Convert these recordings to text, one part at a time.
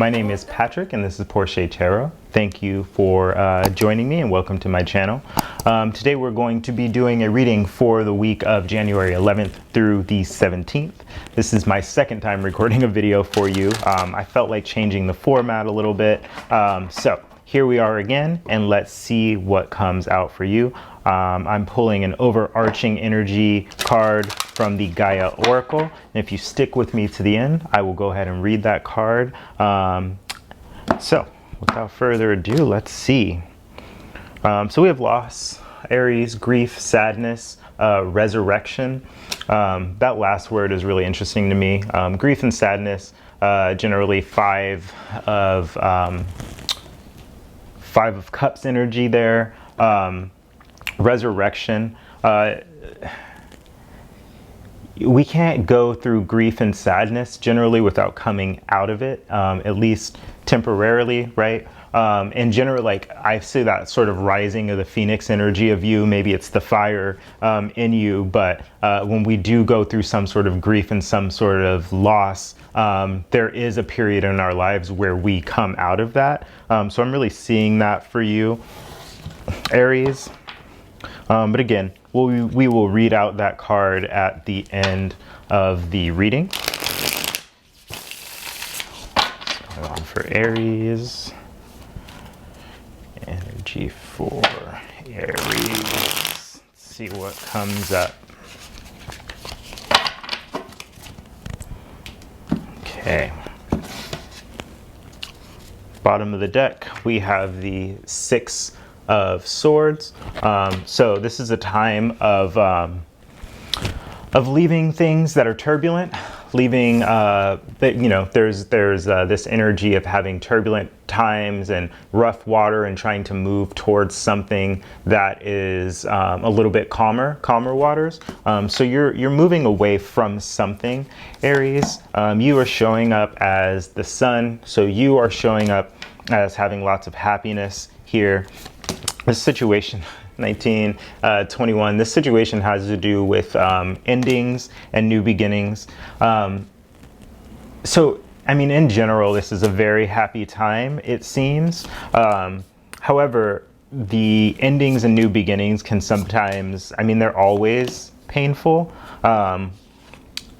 My name is Patrick and this is Porché Tarot. Thank you for joining me and welcome to my channel. Today we're going to be doing a reading for the week of January 11th through the 17th. This is my second time recording a video for you. I felt like changing the format a little bit. So here we are again, and let's see what comes out for you. I'm pulling an overarching energy card from the Gaia Oracle. And if you stick with me to the end, I will go ahead and read that card. So without further ado, let's see. So we have loss, Aries, grief, sadness, resurrection. That last word is really interesting to me. Grief and sadness, generally five of Cups energy there. Resurrection. We can't go through grief and sadness generally without coming out of it, at least temporarily, right? In general, like I see that sort of rising of the phoenix energy of you. Maybe it's the fire in you, but when we do go through some sort of grief and some sort of loss, there is a period in our lives where we come out of that. So I'm really seeing that for you, Aries. But again, we will read out that card at the end of the reading. So on for Aries. Energy for Aries. Let's see what comes up. Okay. Bottom of the deck, we have the Six of Swords. So this is a time of leaving things that are turbulent, leaving there's this energy of having turbulent times and rough water and trying to move towards something that is a little bit calmer waters. So you're moving away from something, Aries. You are showing up as the sun, so you are showing up as having lots of happiness here. This situation, 1921, this situation has to do with endings and new beginnings. So, I mean, in general, this is a very happy time, it seems. However, the endings and new beginnings can sometimes, I mean, they're always painful.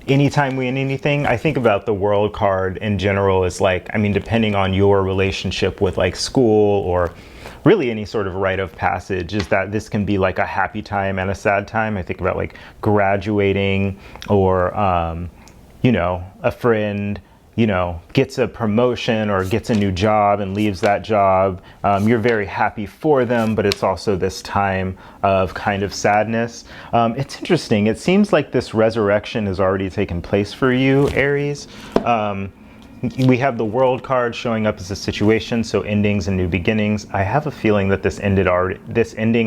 Anytime we end anything, I think about the World card in general is like, I mean, depending on your relationship with like school or really any sort of rite of passage, is that this can be like a happy time and a sad time. I think about like graduating or, a friend, gets a promotion or gets a new job and leaves that job. You're very happy for them, but it's also this time of kind of sadness. It's interesting. It seems like this resurrection has already taken place for you, Aries. We have the World card showing up as a situation, so endings and new beginnings. I have a feeling that this ending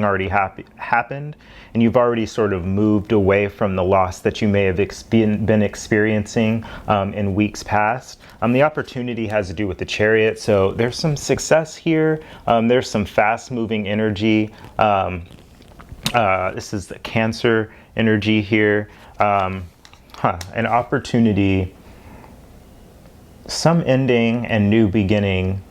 already happened, and you've already sort of moved away from the loss that you may have been experiencing in weeks past. The opportunity has to do with the Chariot, so there's some success here. There's some fast-moving energy. This is the Cancer energy here. An opportunity. Some ending and new beginning.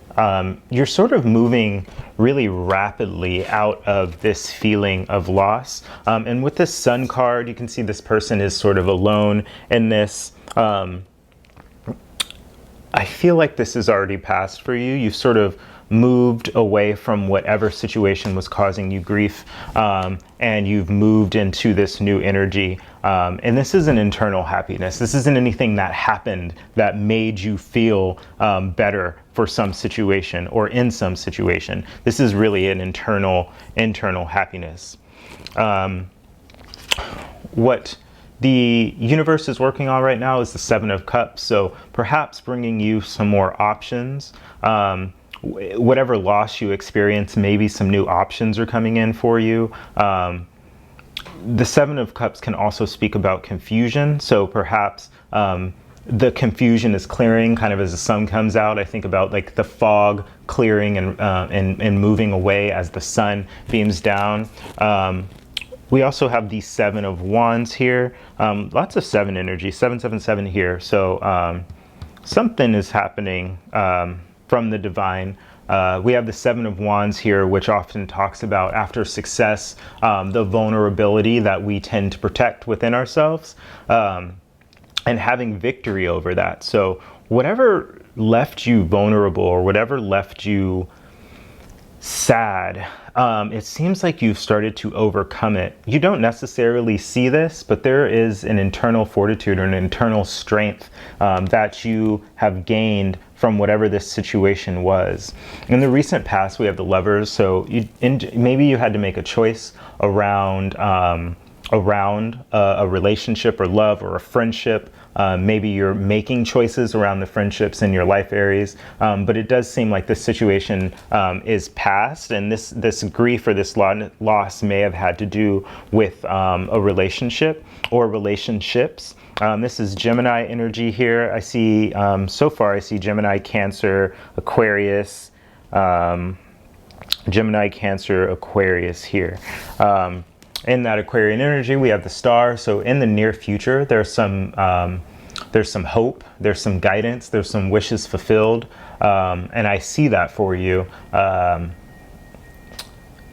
You're sort of moving really rapidly out of this feeling of loss. And with this Sun card, you can see this person is sort of alone in this. I feel like this is already past for you. You've sort of moved away from whatever situation was causing you grief, and you've moved into this new energy. And this is an internal happiness. This isn't anything that happened that made you feel better for some situation or in some situation. This is really an internal happiness. What the universe is working on right now is the Seven of Cups. So perhaps bringing you some more options. Whatever loss you experience, maybe some new options are coming in for you. The Seven of Cups can also speak about confusion. So perhaps the confusion is clearing kind of as the sun comes out. I think about like the fog clearing and moving away as the sun beams down. We also have the Seven of Wands here. Lots of seven energy, 777 here. So something is happening from the divine. We have the Seven of Wands here, which often talks about after success, the vulnerability that we tend to protect within ourselves, and having victory over that. So whatever left you vulnerable or whatever left you sad, it seems like you've started to overcome it. You don't necessarily see this, but there is an internal fortitude or an internal strength that you have gained from whatever this situation was. In the recent past, we have the Lovers. So maybe you had to make a choice around a relationship or love or a friendship. Maybe you're making choices around the friendships in your life, Aries, but it does seem like this situation is past, and this grief or this loss may have had to do with a relationship or relationships. This is Gemini energy here. I see, so far I see Gemini, Cancer, Aquarius, Gemini, Cancer, Aquarius here. In that Aquarian energy, we have the Star. So in the near future, there's some hope, there's some guidance, there's some wishes fulfilled, and I see that for you.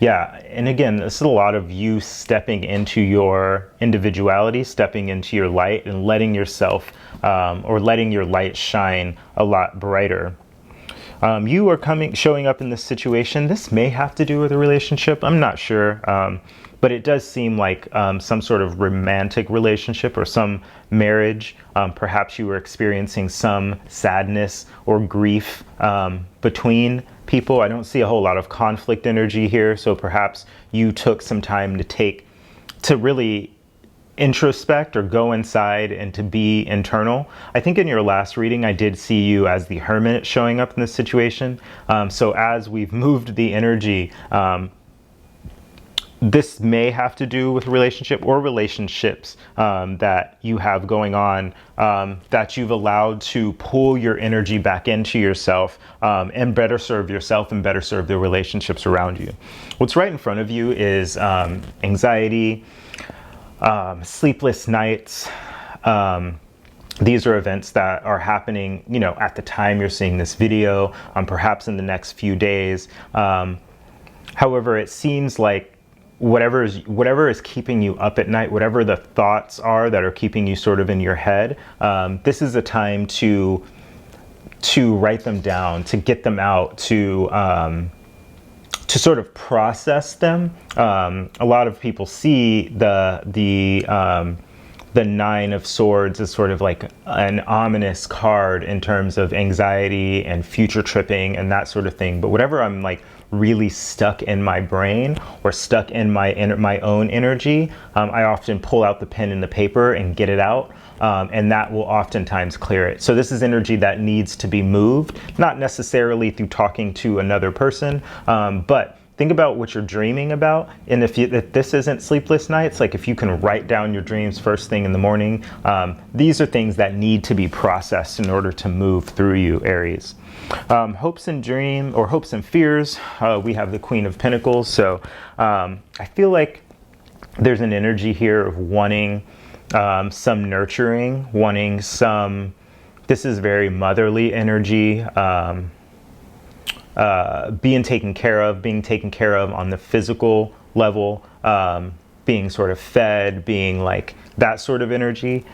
Yeah, and again, this is a lot of you stepping into your individuality, stepping into your light, and letting yourself or letting your light shine a lot brighter. You are showing up in this situation. This may have to do with a relationship. I'm not sure. But it does seem like some sort of romantic relationship or some marriage. Perhaps you were experiencing some sadness or grief between people. I don't see a whole lot of conflict energy here. So perhaps you took some time to really introspect or go inside and to be internal. I think in your last reading, I did see you as the Hermit showing up in this situation. So as we've moved the energy, this may have to do with a relationship or relationships that you have going on, that you've allowed to pull your energy back into yourself and better serve yourself and better serve the relationships around you. What's right in front of you is anxiety, sleepless nights. These are events that are happening, you know, at the time you're seeing this video, perhaps in the next few days. However, it seems like whatever is keeping you up at night, whatever the thoughts are that are keeping you sort of in your head, this is a time to write them down, to get them out, to sort of process them. A lot of people see the Nine of Swords as sort of like an ominous card in terms of anxiety and future tripping and that sort of thing. But whatever I'm like really stuck in my brain or stuck in my own energy, I often pull out the pen and the paper and get it out, and that will oftentimes clear it. So this is energy that needs to be moved, not necessarily through talking to another person, but think about what you're dreaming about. And if this isn't sleepless nights, like if you can write down your dreams first thing in the morning, these are things that need to be processed in order to move through you, Aries. Hopes and dream or hopes and fears. We have the Queen of Pentacles. So I feel like there's an energy here of wanting some nurturing, wanting some, this is very motherly energy, being taken care of on the physical level, being sort of fed, being like that sort of energy,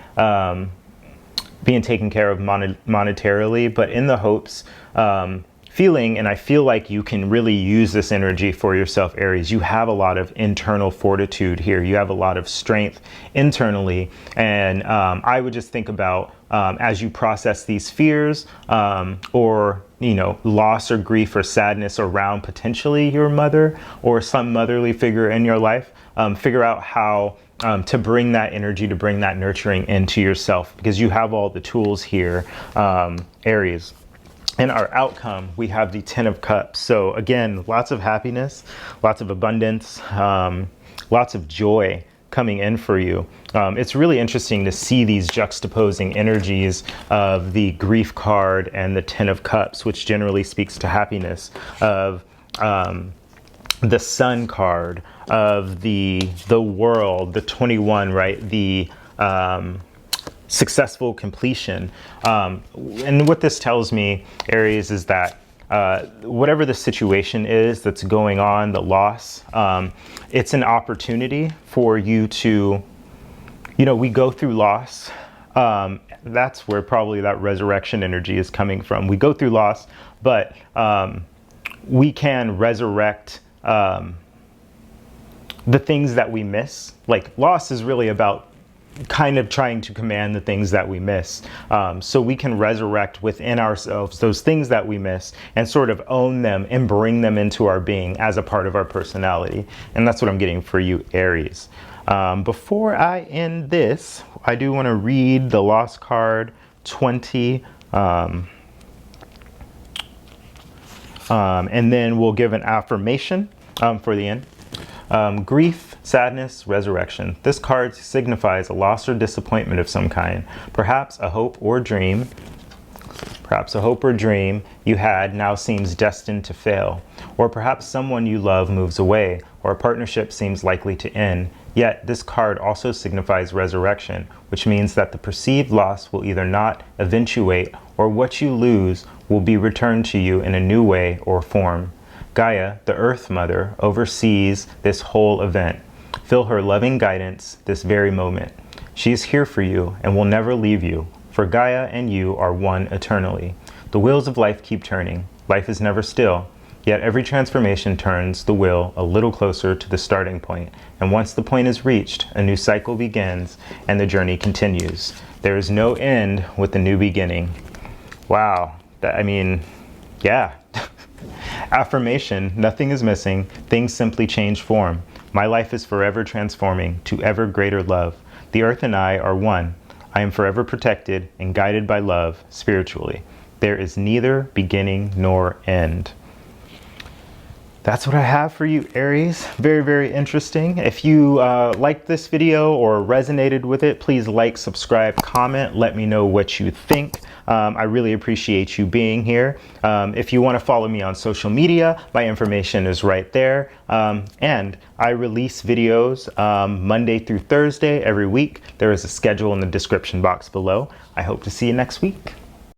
being taken care of monetarily, but in the hopes, feeling, and I feel like you can really use this energy for yourself, Aries. You have a lot of internal fortitude here. You have a lot of strength internally. And I would just think about as you process these fears or, you know, loss or grief or sadness around potentially your mother or some motherly figure in your life, figure out how to bring that energy, to bring that nurturing into yourself, because you have all the tools here, Aries. In our outcome, we have the Ten of Cups. So again, lots of happiness, lots of abundance, lots of joy coming in for you. It's really interesting to see these juxtaposing energies of the Grief card and the Ten of Cups, which generally speaks to happiness, of the Sun card, of the World, the 21, right? successful completion. And what this tells me, Aries, is that whatever the situation is that's going on, the loss, it's an opportunity for you to, we go through loss. That's where probably that resurrection energy is coming from. We go through loss, but we can resurrect the things that we miss. Like, loss is really about kind of trying to command the things that we miss. So we can resurrect within ourselves those things that we miss and sort of own them and bring them into our being as a part of our personality. And that's what I'm getting for you, Aries. Before I end this, I do want to read the loss card 20. And then we'll give an affirmation for the end. Grief, sadness, resurrection. This card signifies a loss or disappointment of some kind, perhaps a hope or dream. Perhaps a hope or dream you had now seems destined to fail, or perhaps someone you love moves away, or a partnership seems likely to end. Yet this card also signifies resurrection, which means that the perceived loss will either not eventuate, or what you lose will be returned to you in a new way or form. Gaia, the Earth Mother, oversees this whole event. Feel her loving guidance this very moment. She is here for you and will never leave you, for Gaia and you are one eternally. The wheels of life keep turning. Life is never still, yet every transformation turns the wheel a little closer to the starting point. And once the point is reached, a new cycle begins and the journey continues. There is no end with the new beginning. Wow. Yeah. Affirmation, nothing is missing, things simply change form. My life is forever transforming to ever greater love. The earth and I are one. I am forever protected and guided by love spiritually. There is neither beginning nor end. That's what I have for you, Aries. Very, very interesting. If you liked this video or resonated with it, please like, subscribe, comment. Let me know what you think. I really appreciate you being here. If you want to follow me on social media, my information is right there. And I release videos Monday through Thursday every week. There is a schedule in the description box below. I hope to see you next week.